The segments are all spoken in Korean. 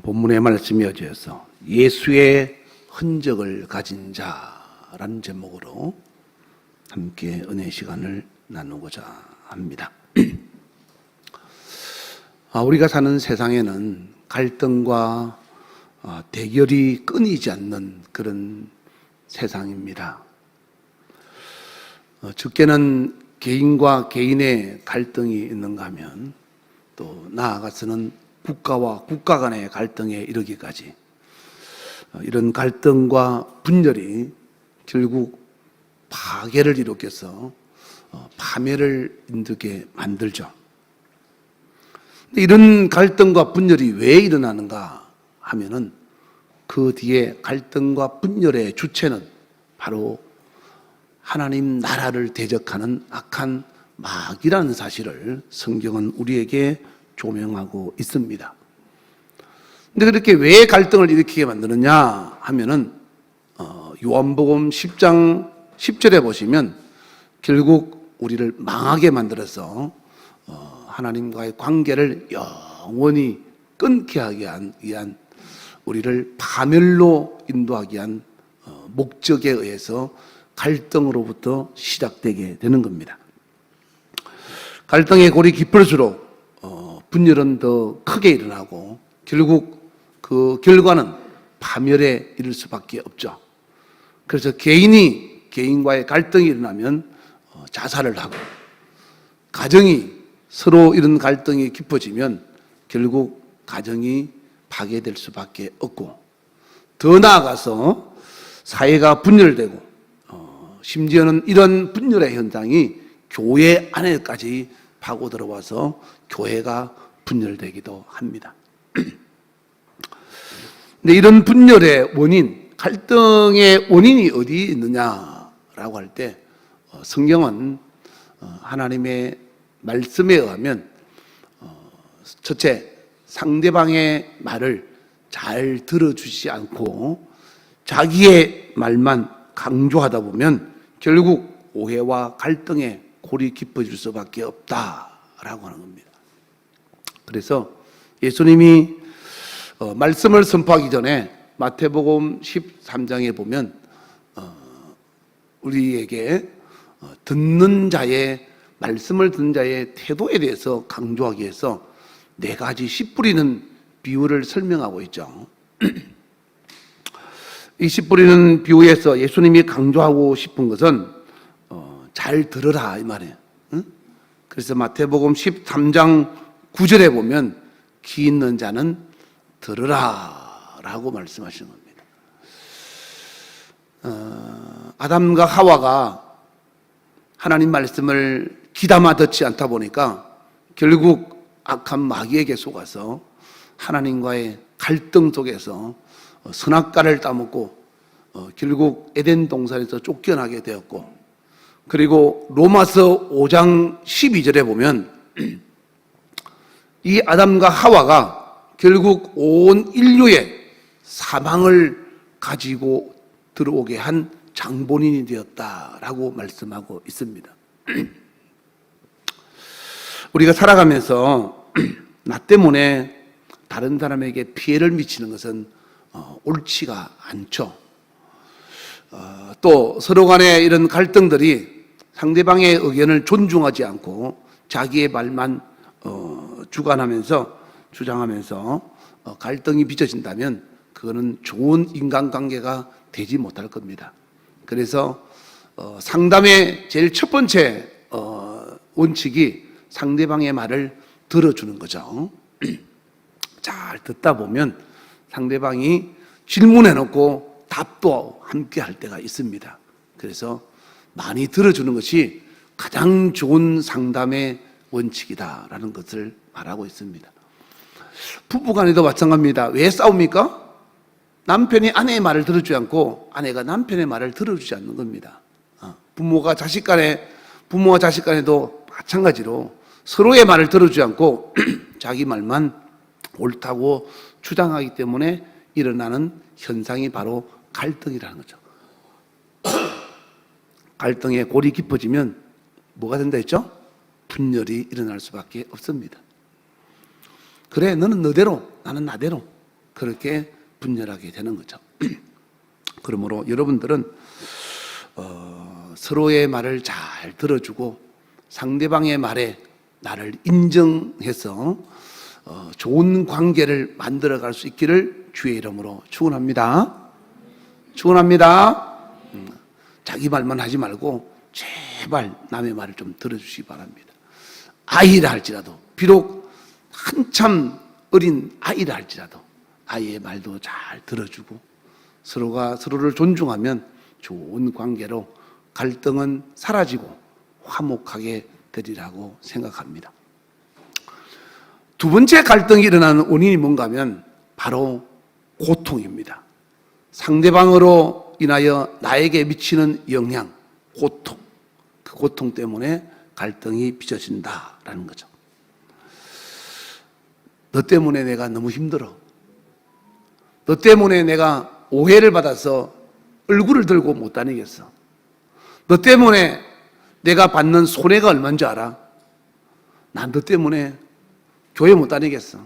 본문의 말씀이 어디에서 예수의 흔적을 가진 자라는 제목으로 함께 은혜 시간을 나누고자 합니다. 우리가 사는 세상에는 갈등과 대결이 끊이지 않는 그런 세상입니다. 적게는 개인과 개인의 갈등이 있는가 하면 또 나아가서는 국가와 국가 간의 갈등에 이르기까지 이런 갈등과 분열이 결국 파괴를 일으켜서 파멸을 인도게 만들죠. 이런 갈등과 분열이 왜 일어나는가 하면은 그 뒤에 갈등과 분열의 주체는 바로 하나님 나라를 대적하는 악한 마귀라는 사실을 성경은 우리에게 조명하고 있습니다. 근데 그렇게 왜 갈등을 일으키게 만드느냐 하면은 요한복음 10장 10절에 보시면 결국 우리를 망하게 만들어서 하나님과의 관계를 영원히 끊게 하기 위한 우리를 파멸로 인도하기 위한 목적에 의해서 갈등으로부터 시작되게 되는 겁니다. 갈등의 골이 깊을수록 분열은 더 크게 일어나고 결국 그 결과는 파멸에 이를 수밖에 없죠. 그래서 개인과의 갈등이 일어나면 자살을 하고, 가정이 서로 이런 갈등이 깊어지면 결국 가정이 파괴될 수밖에 없고, 더 나아가서 사회가 분열되고 심지어는 이런 분열의 현상이 교회 안에까지 파고 들어와서 교회가 분열되기도 합니다. 근데 이런 분열의 원인, 갈등의 원인이 어디 있느냐라고 할 때 성경은 하나님의 말씀에 의하면 첫째, 상대방의 말을 잘 들어주지 않고 자기의 말만 강조하다 보면 결국 오해와 갈등의 골이 깊어질 수밖에 없다라고 하는 겁니다. 그래서 예수님이 말씀을 선포하기 전에 마태복음 13장에 보면 우리에게 말씀을 듣는 자의 태도에 대해서 강조하기 위해서 4가지 씨 뿌리는 비유를 설명하고 있죠. 이 씨 뿌리는 비유에서 예수님이 강조하고 싶은 것은 잘 들으라 이 말이에요. 그래서 마태복음 13장 9절에 보면 귀 있는 자는 들으라 라고 말씀하시는 겁니다. 아담과 하와가 하나님 말씀을 귀담아 듣지 않다 보니까 결국 악한 마귀에게 속아서 하나님과의 갈등 속에서 선악과를 따먹고 결국 에덴 동산에서 쫓겨나게 되었고, 그리고 로마서 5장 12절에 보면 이 아담과 하와가 결국 온 인류의 사망을 가지고 들어오게 한 장본인이 되었다라고 말씀하고 있습니다. 우리가 살아가면서 나 때문에 다른 사람에게 피해를 미치는 것은 옳지가 않죠. 또 서로 간에 이런 갈등들이 상대방의 의견을 존중하지 않고 자기의 말만 주장하면서 갈등이 빚어진다면 그거는 좋은 인간관계가 되지 못할 겁니다. 그래서 상담의 제일 첫 번째 원칙이 상대방의 말을 들어주는 거죠. 잘 듣다 보면 상대방이 질문해놓고 답도 함께 할 때가 있습니다. 그래서 많이 들어주는 것이 가장 좋은 상담의 원칙이다라는 것을 말하고 있습니다. 부부간에도 마찬가지입니다. 왜 싸웁니까? 남편이 아내의 말을 들어주지 않고 아내가 남편의 말을 들어주지 않는 겁니다. 부모와 자식 간에도 마찬가지로 서로의 말을 들어주지 않고 자기 말만 옳다고 주장하기 때문에 일어나는 현상이 바로 갈등이라는 거죠. 갈등의 골이 깊어지면 뭐가 된다 했죠? 분열이 일어날 수밖에 없습니다. 그래, 너는 너대로, 나는 나대로. 그렇게 분열하게 되는 거죠. 그러므로 여러분들은 서로의 말을 잘 들어주고 상대방의 말에 나를 인정해서 좋은 관계를 만들어갈 수 있기를 주의 이름으로 축원합니다. 축원합니다. 자기 말만 하지 말고 제발 남의 말을 좀 들어주시기 바랍니다. 아이라 할지라도, 비록 한참 어린 아이라 할지라도 아이의 말도 잘 들어주고 서로가 서로를 존중하면 좋은 관계로 갈등은 사라지고 화목하게 되리라고 생각합니다. 두 번째 갈등이 일어나는 원인이 뭔가 하면 바로 고통입니다. 상대방으로 인하여 나에게 미치는 영향, 고통, 그 고통 때문에 갈등이 빚어진다라는 거죠. 너 때문에 내가 너무 힘들어. 너 때문에 내가 오해를 받아서 얼굴을 들고 못 다니겠어. 너 때문에 내가 받는 손해가 얼마인 줄 알아? 난 너 때문에 교회 못 다니겠어.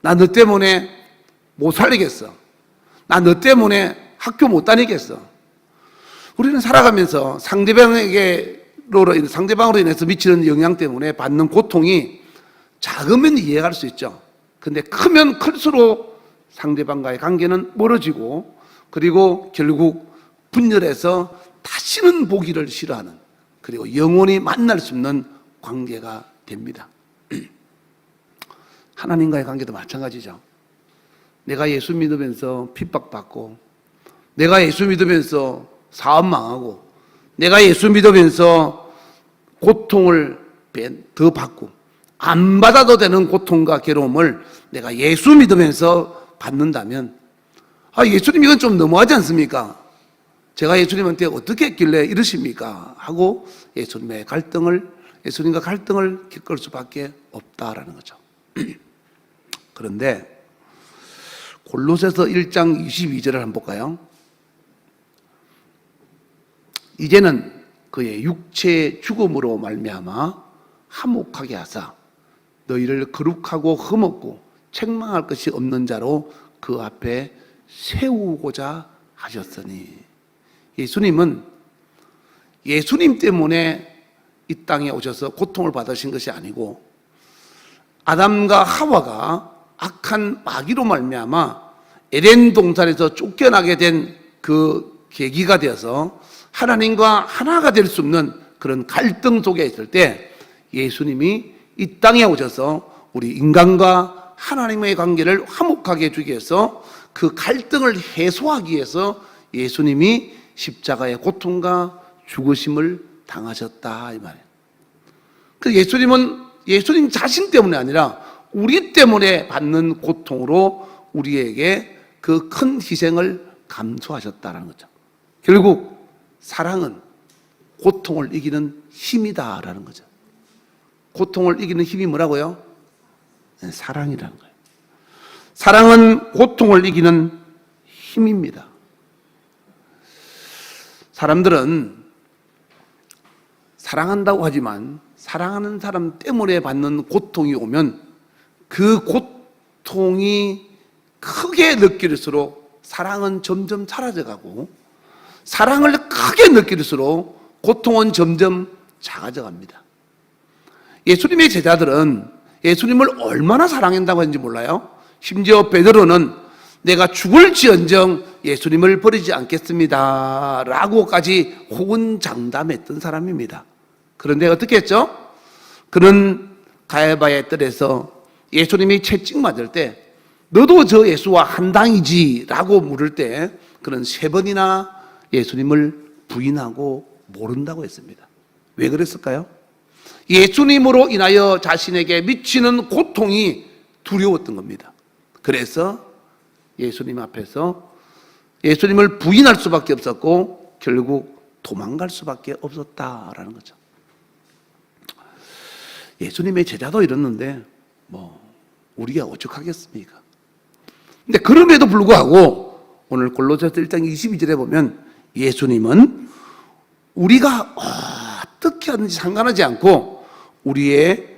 난 너 때문에 못 살리겠어. 난 너 때문에 학교 못 다니겠어. 우리는 살아가면서 상대방으로 인해서 미치는 영향 때문에 받는 고통이 작으면 이해할 수 있죠. 근데 크면 클수록 상대방과의 관계는 멀어지고 그리고 결국 분열해서 다시는 보기를 싫어하는 그리고 영원히 만날 수 없는 관계가 됩니다. 하나님과의 관계도 마찬가지죠. 내가 예수 믿으면서 핍박받고 내가 예수 믿으면서 사업 망하고 내가 예수 믿으면서 고통을 더 받고 안 받아도 되는 고통과 괴로움을 내가 예수 믿으면서 받는다면 예수님 이건 좀 너무하지 않습니까? 제가 예수님한테 어떻게 했길래 이러십니까? 하고 예수님과 갈등을 겪을 수밖에 없다라는 거죠. 그런데 골로새서 1장 22절을 한번 볼까요? 이제는 그의 육체의 죽음으로 말미암아 화목하게 하사 너희를 거룩하고 흠없고 책망할 것이 없는 자로 그 앞에 세우고자 하셨으니 예수님은 예수님 때문에 이 땅에 오셔서 고통을 받으신 것이 아니고 아담과 하와가 악한 마귀로 말미암아 에덴 동산에서 쫓겨나게 된 그 계기가 되어서 하나님과 하나가 될 수 없는 그런 갈등 속에 있을 때 예수님이 이 땅에 오셔서 우리 인간과 하나님의 관계를 화목하게 해주기 위해서 그 갈등을 해소하기 위해서 예수님이 십자가의 고통과 죽으심을 당하셨다 이 말이에요. 그 예수님은 예수님 자신 때문에 아니라 우리 때문에 받는 고통으로 우리에게 그 큰 희생을 감수하셨다는 거죠. 결국 사랑은 고통을 이기는 힘이다라는 거죠. 고통을 이기는 힘이 뭐라고요? 사랑이라는 거예요. 사랑은 고통을 이기는 힘입니다. 사람들은 사랑한다고 하지만 사랑하는 사람 때문에 받는 고통이 오면 그 고통이 크게 느낄수록 사랑은 점점 사라져가고 사랑을 크게 느낄수록 고통은 점점 작아져 갑니다. 예수님의 제자들은 예수님을 얼마나 사랑한다고 했는지 몰라요? 심지어 베드로는 내가 죽을지언정 예수님을 버리지 않겠습니다 라고까지 호언장담했던 사람입니다. 그런데 어떻게 했죠? 그는 가야바의 뜰에서 예수님이 채찍 맞을 때 너도 저 예수와 한 당이지 라고 물을 때 그는 3번이나 예수님을 부인하고 모른다고 했습니다. 왜 그랬을까요? 예수님으로 인하여 자신에게 미치는 고통이 두려웠던 겁니다. 그래서 예수님 앞에서 예수님을 부인할 수밖에 없었고 결국 도망갈 수밖에 없었다라는 거죠. 예수님의 제자도 이랬는데 우리가 어쩌겠습니까? 근데 그럼에도 불구하고 오늘 골로새서 1장 22절에 보면 예수님은 우리가 어떻게 하든지 상관하지 않고 우리의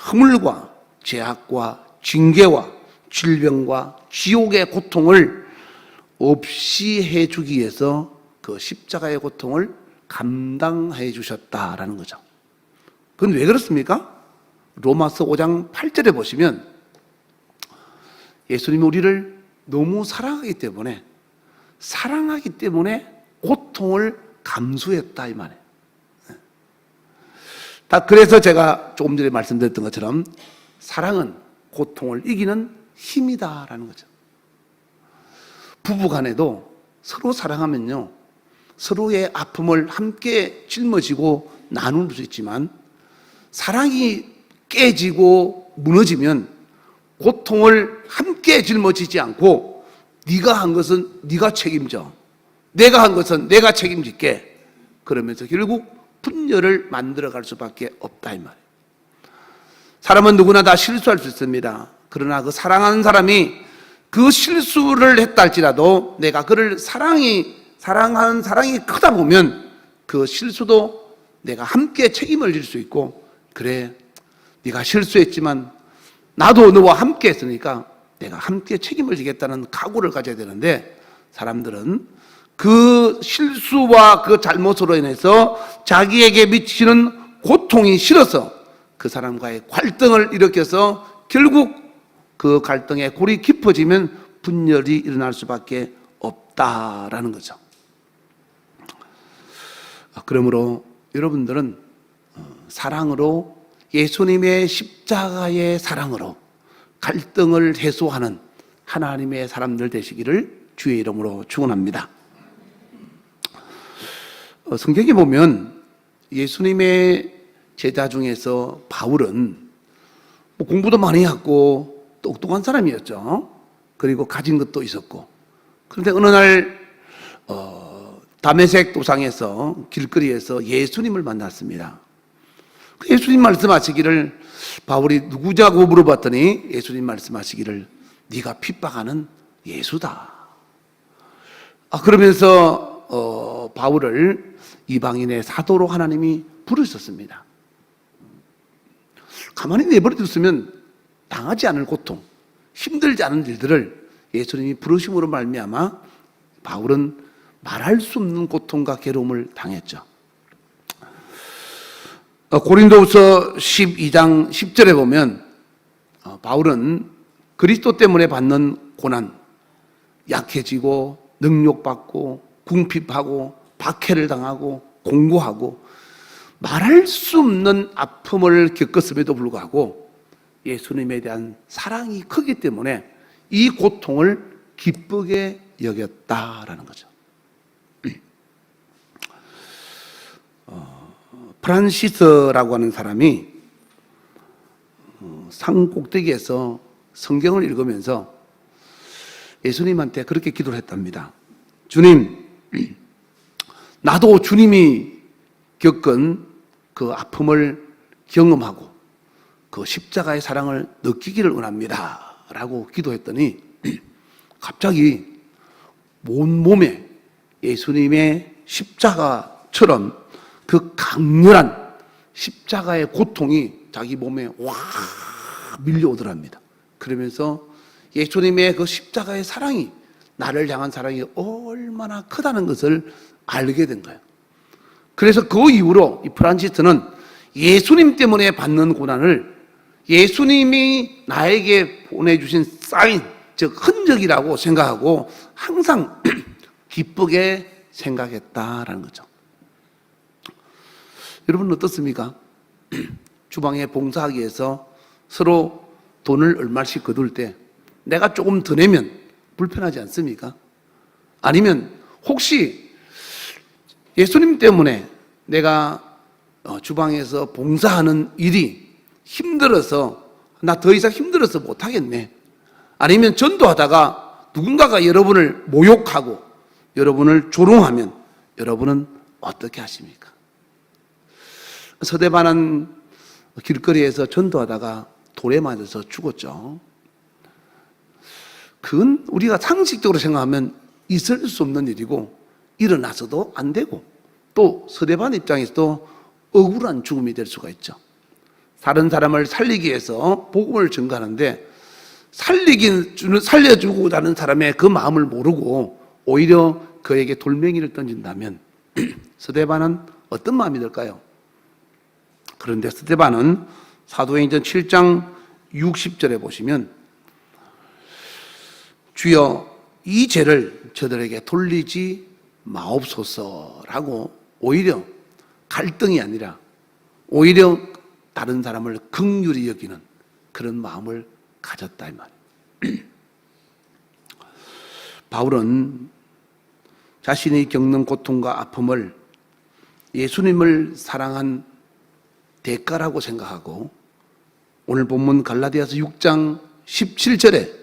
허물과 죄악과 징계와 질병과 지옥의 고통을 없이 해주기 위해서 그 십자가의 고통을 감당해 주셨다라는 거죠. 그건 왜 그렇습니까? 로마서 5장 8절에 보시면 예수님이 우리를 너무 사랑하기 때문에 고통을 감수했다 이 말이에요. 그래서 제가 조금 전에 말씀드렸던 것처럼 사랑은 고통을 이기는 힘이다라는 거죠. 부부간에도 서로 사랑하면요, 서로의 아픔을 함께 짊어지고 나눌 수 있지만 사랑이 깨지고 무너지면 고통을 함께 짊어지지 않고 네가 한 것은 네가 책임져, 내가 한 것은 내가 책임질게, 그러면서 결국 분열을 만들어갈 수밖에 없다 이 말이에요. 사람은 누구나 다 실수할 수 있습니다. 그러나 그 사랑하는 사람이 그 실수를 했다 할지라도 내가 그를 사랑하는 사랑이 크다 보면 그 실수도 내가 함께 책임을 질 수 있고, 그래 네가 실수했지만 나도 너와 함께 했으니까 내가 함께 책임을 지겠다는 각오를 가져야 되는데, 사람들은 그 실수와 그 잘못으로 인해서 자기에게 미치는 고통이 싫어서 그 사람과의 갈등을 일으켜서 결국 그 갈등의 골이 깊어지면 분열이 일어날 수밖에 없다라는 거죠. 그러므로 여러분들은 사랑으로, 예수님의 십자가의 사랑으로 갈등을 해소하는 하나님의 사람들 되시기를 주의 이름으로 축원합니다. 성경에 보면 예수님의 제자 중에서 바울은 공부도 많이 했고 똑똑한 사람이었죠. 그리고 가진 것도 있었고, 그런데 어느 날 다메섹 도상에서 길거리에서 예수님을 만났습니다. 예수님 말씀하시기를, 바울이 누구냐고 물어봤더니 예수님 말씀하시기를 네가 핍박하는 예수다. 그러면서 바울을 이방인의 사도로 하나님이 부르셨습니다. 가만히 내버려뒀으면 당하지 않을 고통, 힘들지 않은 일들을 예수님이 부르심으로 말미암아 바울은 말할 수 없는 고통과 괴로움을 당했죠. 고린도후서 12장 10절에 보면 바울은 그리스도 때문에 받는 고난, 약해지고 능욕받고 궁핍하고 박해를 당하고 공고하고 말할 수 없는 아픔을 겪었음에도 불구하고 예수님에 대한 사랑이 크기 때문에 이 고통을 기쁘게 여겼다라는 거죠. 프란시스라고 하는 사람이 산 꼭대기에서 성경을 읽으면서 예수님한테 그렇게 기도를 했답니다. 주님, 나도 주님이 겪은 그 아픔을 경험하고 그 십자가의 사랑을 느끼기를 원합니다 라고 기도했더니 갑자기 온몸에 예수님의 십자가처럼 그 강렬한 십자가의 고통이 자기 몸에 와 밀려오더랍니다. 그러면서 예수님의 그 십자가의 사랑이, 나를 향한 사랑이 얼마나 크다는 것을 알게 된 거예요. 그래서 그 이후로 이 프란시스는 예수님 때문에 받는 고난을 예수님이 나에게 보내주신 사인, 즉 흔적이라고 생각하고 항상 기쁘게 생각했다라는 거죠. 여러분 어떻습니까? 주방에 봉사하기 위해서 서로 돈을 얼마씩 거둘 때 내가 조금 더 내면 불편하지 않습니까? 아니면 혹시 예수님 때문에 내가 주방에서 봉사하는 일이 힘들어서 나 더 이상 힘들어서 못하겠네, 아니면 전도하다가 누군가가 여러분을 모욕하고 여러분을 조롱하면 여러분은 어떻게 하십니까? 서대반은 길거리에서 전도하다가 돌에 맞아서 죽었죠. 그건 우리가 상식적으로 생각하면 있을 수 없는 일이고 일어나서도 안 되고 또 서대반 입장에서도 억울한 죽음이 될 수가 있죠. 다른 사람을 살리기 위해서 복음을 전가하는데 살려주고자 하는 사람의 그 마음을 모르고 오히려 그에게 돌멩이를 던진다면 스데반은 어떤 마음이 들까요? 그런데 스데반은 사도행전 7장 60절에 보시면 주여 이 죄를 저들에게 돌리지 마옵소서라고 오히려 갈등이 아니라 오히려 다른 사람을 긍휼히 여기는 그런 마음을 가졌다 이 말이에요. 바울은 자신이 겪는 고통과 아픔을 예수님을 사랑한 대가라고 생각하고 오늘 본문 갈라디아서 6장 17절에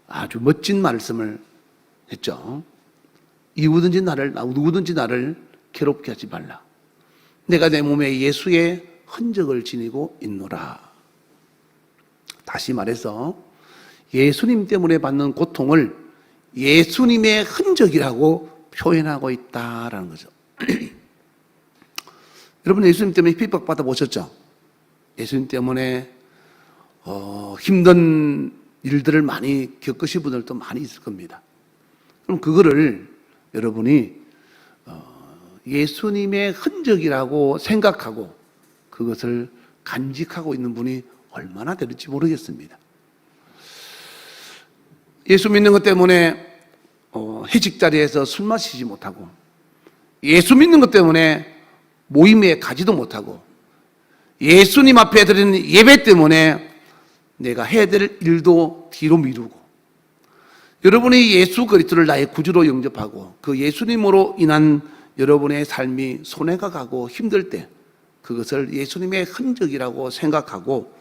아주 멋진 말씀을 했죠. 누구든지 나를 괴롭게 하지 말라. 내가 내 몸에 예수의 흔적을 지니고 있노라. 다시 말해서 예수님 때문에 받는 고통을 예수님의 흔적이라고 표현하고 있다라는 거죠. 여러분 예수님 때문에 핍박받아 보셨죠? 예수님 때문에 힘든 일들을 많이 겪으신 분들도 많이 있을 겁니다. 그럼 그거를 여러분이 예수님의 흔적이라고 생각하고 그것을 간직하고 있는 분이 얼마나 될지 모르겠습니다. 예수 믿는 것 때문에 회식 자리에서 술 마시지 못하고 예수 믿는 것 때문에 모임에 가지도 못하고 예수님 앞에 드리는 예배 때문에 내가 해야 될 일도 뒤로 미루고 여러분이 예수 그리스도를 나의 구주로 영접하고 그 예수님으로 인한 여러분의 삶이 손해가 가고 힘들 때 그것을 예수님의 흔적이라고 생각하고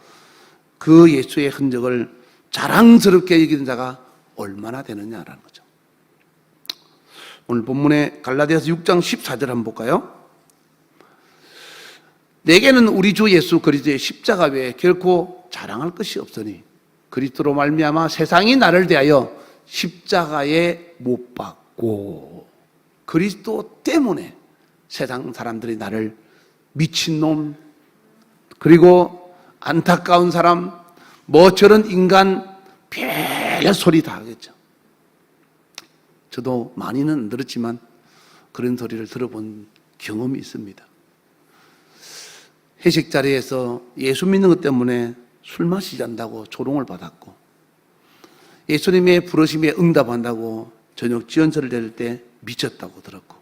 그 예수의 흔적을 자랑스럽게 여기는 자가 얼마나 되느냐라는 거죠. 오늘 본문의 갈라디아서 6장 14절 한번 볼까요? 내게는 우리 주 예수 그리스도의 십자가 외에 결코 자랑할 것이 없으니 그리스도로 말미암아 세상이 나를 대하여 십자가에 못 박고 그리스도 때문에 세상 사람들이 나를 미친놈 그리고 안타까운 사람 뭐 저런 인간 별 소리 다 하겠죠. 저도 많이는 안 들었지만 그런 소리를 들어본 경험이 있습니다. 회식 자리에서 예수 믿는 것 때문에 술 마시지 않는다고 조롱을 받았고 예수님의 부르심에 응답한다고 저녁 지원서를 낼 때 미쳤다고 들었고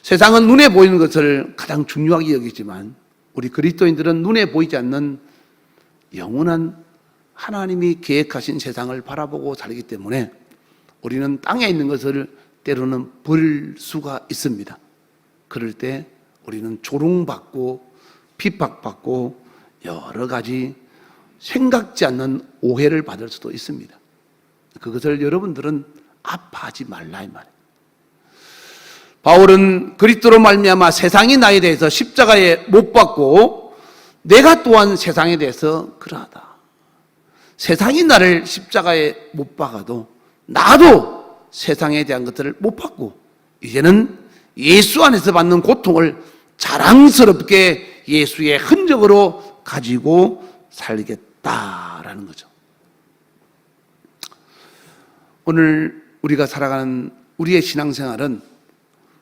세상은 눈에 보이는 것을 가장 중요하게 여기지만 우리 그리스도인들은 눈에 보이지 않는 영원한 하나님이 계획하신 세상을 바라보고 살기 때문에 우리는 땅에 있는 것을 때로는 버릴 수가 있습니다. 그럴 때 우리는 조롱받고 핍박받고 여러 가지 생각지 않는 오해를 받을 수도 있습니다. 그것을 여러분들은 아파하지 말라 이 말이에요. 바울은 그리스도로 말미암아 세상이 나에 대해서 십자가에 못 박고 내가 또한 세상에 대해서 그러하다. 세상이 나를 십자가에 못 박아도 나도 세상에 대한 것들을 못 받고 이제는 예수 안에서 받는 고통을 자랑스럽게 예수의 흔적으로 가지고 살겠다라는 거죠. 오늘 우리가 살아가는 우리의 신앙생활은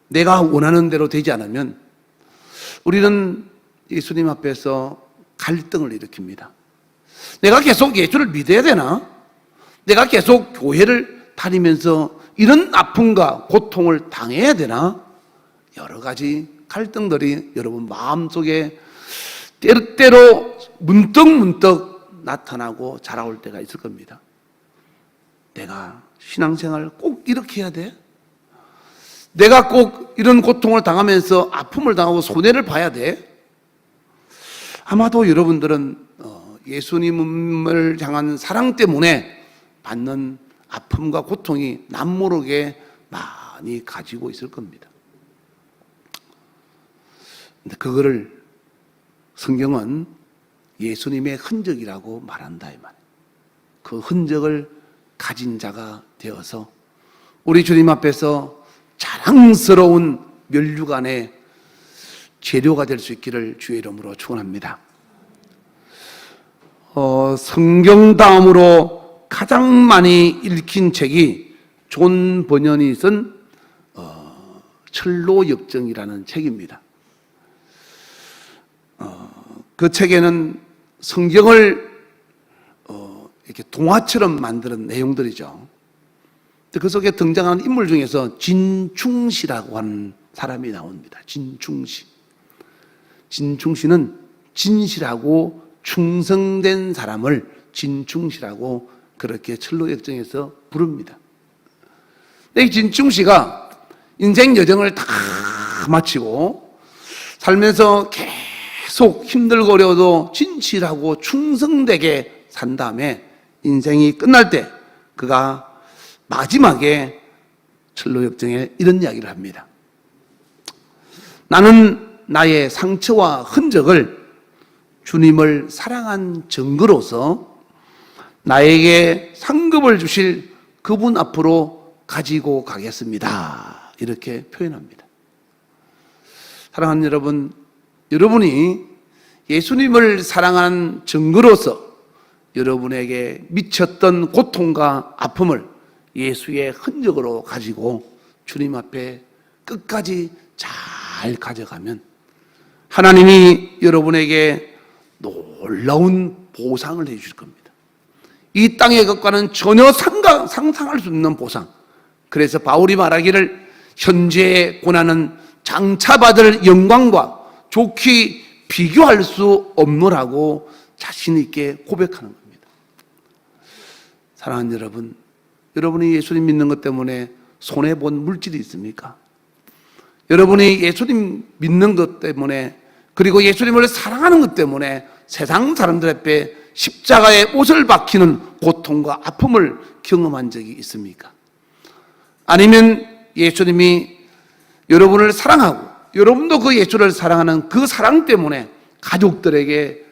내가 원하는 대로 되지 않으면 우리는 예수님 앞에서 갈등을 일으킵니다. 내가 계속 예수를 믿어야 되나? 내가 계속 교회를 다니면서 이런 아픔과 고통을 당해야 되나? 여러 가지 갈등들이 여러분 마음속에 때때로 문득문득 나타나고 자라올 때가 있을 겁니다. 내가 신앙생활 꼭 이렇게 해야 돼? 내가 꼭 이런 고통을 당하면서 아픔을 당하고 손해를 봐야 돼? 아마도 여러분들은 예수님을 향한 사랑 때문에 받는 아픔과 고통이 남모르게 많이 가지고 있을 겁니다. 근데 그거를 성경은 예수님의 흔적이라고 말한다 이 말이에요. 그 흔적을 가진 자가 되어서 우리 주님 앞에서 자랑스러운 면류관의 재료가 될 수 있기를 주의 이름으로 축원합니다. 성경 다음으로 가장 많이 읽힌 책이 존 버년이 쓴 철로역정이라는 책입니다. 그 책에는 성경을 이렇게 동화처럼 만드는 내용들이죠. 그 속에 등장하는 인물 중에서 진충씨라고 하는 사람이 나옵니다. 진충씨. 진충씨는 진실하고 충성된 사람을 진충씨라고 그렇게 철로역정에서 부릅니다. 이 진충씨가 인생 여정을 다 마치고 살면서 계속 힘들고 어려워도 진실하고 충성되게 산 다음에 인생이 끝날 때 그가 마지막에 철로역정에 이런 이야기를 합니다. 나는 나의 상처와 흔적을 주님을 사랑한 증거로서 나에게 상급을 주실 그분 앞으로 가지고 가겠습니다. 이렇게 표현합니다. 사랑하는 여러분, 여러분이 예수님을 사랑한 증거로서 여러분에게 미쳤던 고통과 아픔을 예수의 흔적으로 가지고 주님 앞에 끝까지 잘 가져가면 하나님이 여러분에게 놀라운 보상을 해주실 겁니다. 이 땅의 것과는 전혀 상상할 수 없는 보상. 그래서 바울이 말하기를 현재의 고난은 장차받을 영광과 좋게 비교할 수 없노라고 자신 있게 고백하는 겁니다. 사랑하는 여러분, 여러분이 예수님 믿는 것 때문에 손해본 물질이 있습니까? 여러분이 예수님 믿는 것 때문에 그리고 예수님을 사랑하는 것 때문에 세상 사람들 앞에 십자가의 옷을 박히는 고통과 아픔을 경험한 적이 있습니까? 아니면 예수님이 여러분을 사랑하고 여러분도 그 예수를 사랑하는 그 사랑 때문에 가족들에게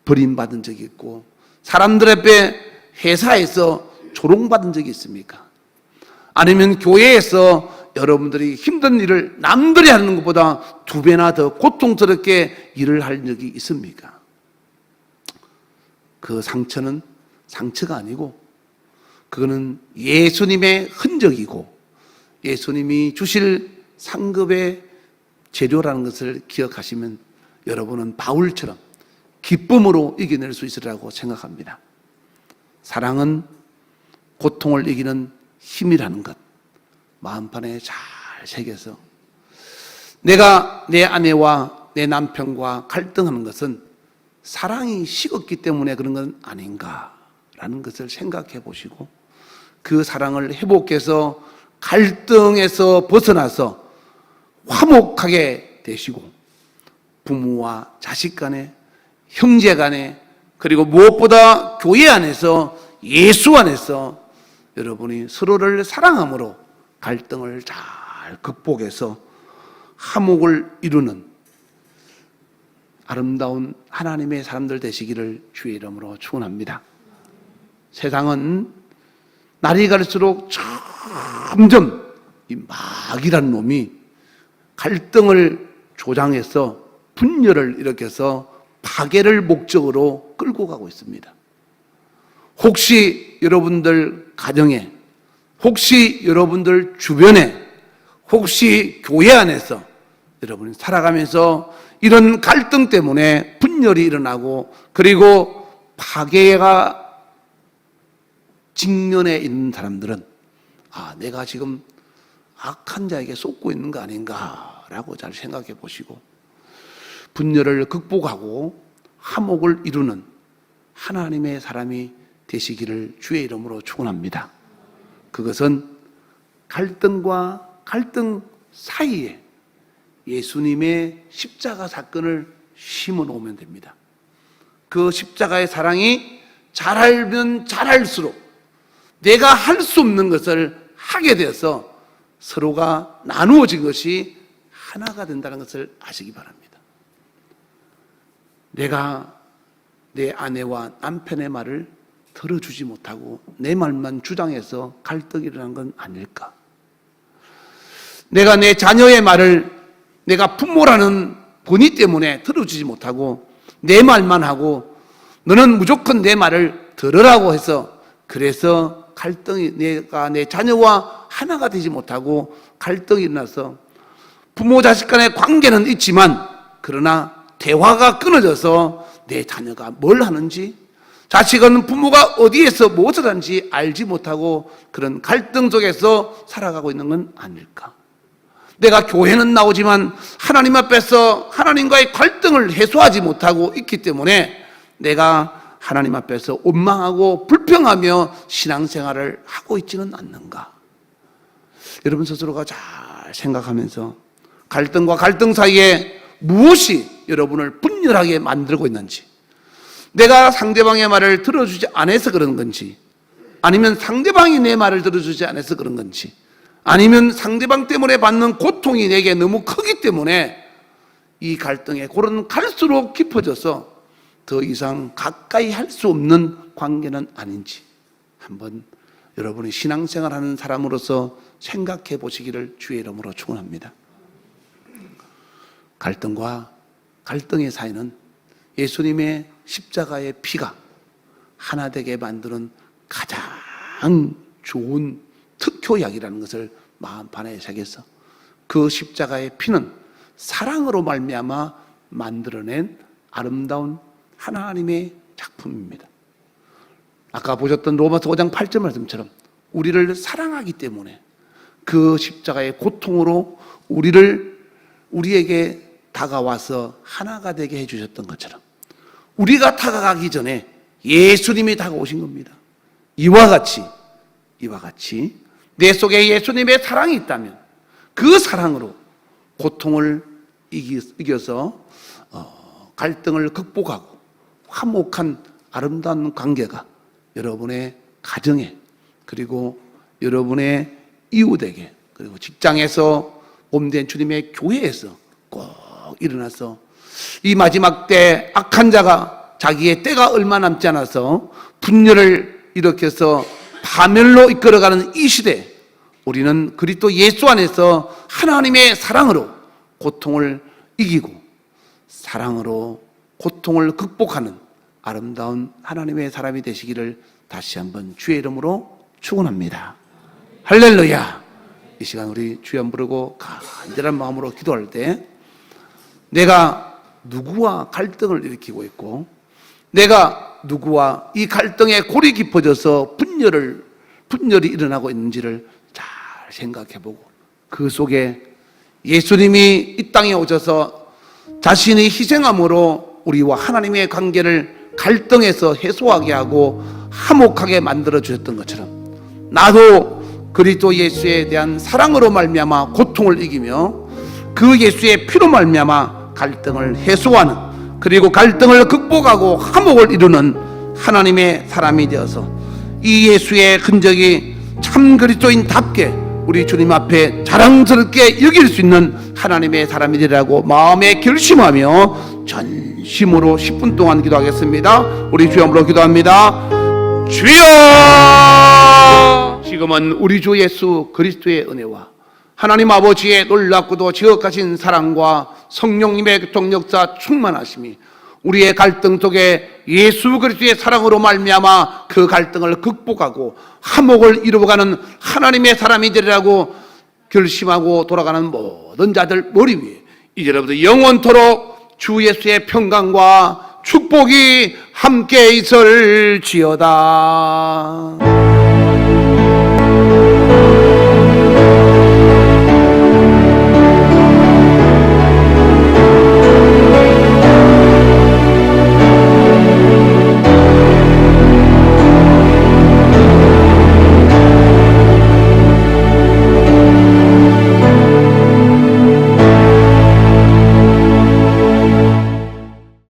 버림받은 적이 있고 사람들 앞에 회사에서 조롱받은 적이 있습니까? 아니면 교회에서 여러분들이 힘든 일을 남들이 하는 것보다 2배나 더 고통스럽게 일을 할 적이 있습니까? 그 상처는 상처가 아니고 그거는 예수님의 흔적이고 예수님이 주실 상급의 재료라는 것을 기억하시면 여러분은 바울처럼 기쁨으로 이겨낼 수 있으리라고 생각합니다. 사랑은 고통을 이기는 힘이라는 것 마음판에 잘 새겨서 내가 내 아내와 내 남편과 갈등하는 것은 사랑이 식었기 때문에 그런 건 아닌가라는 것을 생각해 보시고 그 사랑을 회복해서 갈등에서 벗어나서 화목하게 되시고 부모와 자식 간에 형제 간에 그리고 무엇보다 교회 안에서 예수 안에서 여러분이 서로를 사랑함으로 갈등을 잘 극복해서 화목을 이루는 아름다운 하나님의 사람들 되시기를 주의 이름으로 축원합니다. 세상은 날이 갈수록 점점 이 마귀라는 놈이 갈등을 조장해서 분열을 일으켜서 파괴를 목적으로 끌고 가고 있습니다. 혹시 여러분들 가정에, 혹시 여러분들 주변에, 혹시 교회 안에서 여러분이 살아가면서 이런 갈등 때문에 분열이 일어나고 그리고 파괴가 직면해 있는 사람들은 내가 지금 악한 자에게 쏟고 있는 거 아닌가라고 잘 생각해 보시고 분열을 극복하고 화목을 이루는 하나님의 사람이 되시기를 주의 이름으로 축원합니다. 그것은 갈등과 갈등 사이에 예수님의 십자가 사건을 심어 놓으면 됩니다. 그 십자가의 사랑이 잘하면 잘할수록 내가 할 수 없는 것을 하게 되어서 서로가 나누어진 것이 하나가 된다는 것을 아시기 바랍니다. 내가 내 아내와 남편의 말을 들어주지 못하고 내 말만 주장해서 갈등이 일어난 건 아닐까? 내가 내 자녀의 말을 내가 부모라는 권위 때문에 들어주지 못하고 내 말만 하고 너는 무조건 내 말을 들으라고 해서 그래서 갈등이 내가 내 자녀와 하나가 되지 못하고 갈등이 일어나서 부모 자식 간의 관계는 있지만 그러나 대화가 끊어져서 내 자녀가 뭘 하는지 자식은 부모가 어디에서 무엇을 하는지 알지 못하고 그런 갈등 속에서 살아가고 있는 건 아닐까? 내가 교회는 나오지만 하나님 앞에서 하나님과의 갈등을 해소하지 못하고 있기 때문에 내가 하나님 앞에서 원망하고 불평하며 신앙생활을 하고 있지는 않는가? 여러분 스스로가 잘 생각하면서 갈등과 갈등 사이에 무엇이 여러분을 분열하게 만들고 있는지, 내가 상대방의 말을 들어주지 않아서 그런 건지, 아니면 상대방이 내 말을 들어주지 않아서 그런 건지, 아니면 상대방 때문에 받는 고통이 내게 너무 크기 때문에 이 갈등의 골은 갈수록 깊어져서 더 이상 가까이 할 수 없는 관계는 아닌지 한번 여러분이 신앙생활하는 사람으로서 생각해 보시기를 주의 이름으로 축원합니다. 갈등과 갈등의 사이는 예수님의 십자가의 피가 하나 되게 만드는 가장 좋은 특효약이라는 것을 마음판에 새겨서 그 십자가의 피는 사랑으로 말미암아 만들어낸 아름다운 하나님의 작품입니다. 아까 보셨던 로마서 5장 8절 말씀처럼 우리를 사랑하기 때문에 그 십자가의 고통으로 우리에게 다가와서 하나가 되게 해주셨던 것처럼 우리가 다가가기 전에 예수님이 다가오신 겁니다. 이와 같이 내 속에 예수님의 사랑이 있다면 그 사랑으로 고통을 이겨서 갈등을 극복하고 화목한 아름다운 관계가 여러분의 가정에, 그리고 여러분의 이웃에게, 그리고 직장에서 몸된 주님의 교회에서 꼭 일어나서 이 마지막 때 악한 자가 자기의 때가 얼마 남지 않아서 분열을 일으켜서 파멸로 이끌어가는 이 시대, 우리는 그리스도 예수 안에서 하나님의 사랑으로 고통을 이기고 사랑으로 고통을 극복하는 아름다운 하나님의 사람이 되시기를 다시 한번 주의 이름으로 축원합니다. 할렐루야. 이 시간 우리 주여 부르고 간절한 마음으로 기도할 때 내가 누구와 갈등을 일으키고 있고 내가 누구와 이 갈등의 골이 깊어져서 분열이 일어나고 있는지를 잘 생각해보고 그 속에 예수님이 이 땅에 오셔서 자신의 희생함으로 우리와 하나님의 관계를 갈등에서 해소하게 하고 화목하게 만들어 주셨던 것처럼 나도 그리스도 예수에 대한 사랑으로 말미암아 고통을 이기며 그 예수의 피로 말미암아 갈등을 해소하는, 그리고 갈등을 극복하고 화목을 이루는 하나님의 사람이 되어서 이 예수의 흔적이 참 그리스도인답게 우리 주님 앞에 자랑스럽게 여길 수 있는 하나님의 사람이 되라고 마음에 결심하며 전심으로 10분 동안 기도하겠습니다. 우리 주여 한번 기도합니다. 주여, 지금은 우리 주 예수 그리스도의 은혜와 하나님 아버지의 놀랍고도 지극하신 사랑과 성령님의 교통역사 충만하심이 우리의 갈등 속에 예수 그리스도의 사랑으로 말미암아 그 갈등을 극복하고 화목을 이루어가는 하나님의 사람이 되리라고 결심하고 돌아가는 모든 자들 머리 위에 이제부터 영원토록 주 예수의 평강과 축복이 함께 있을지어다.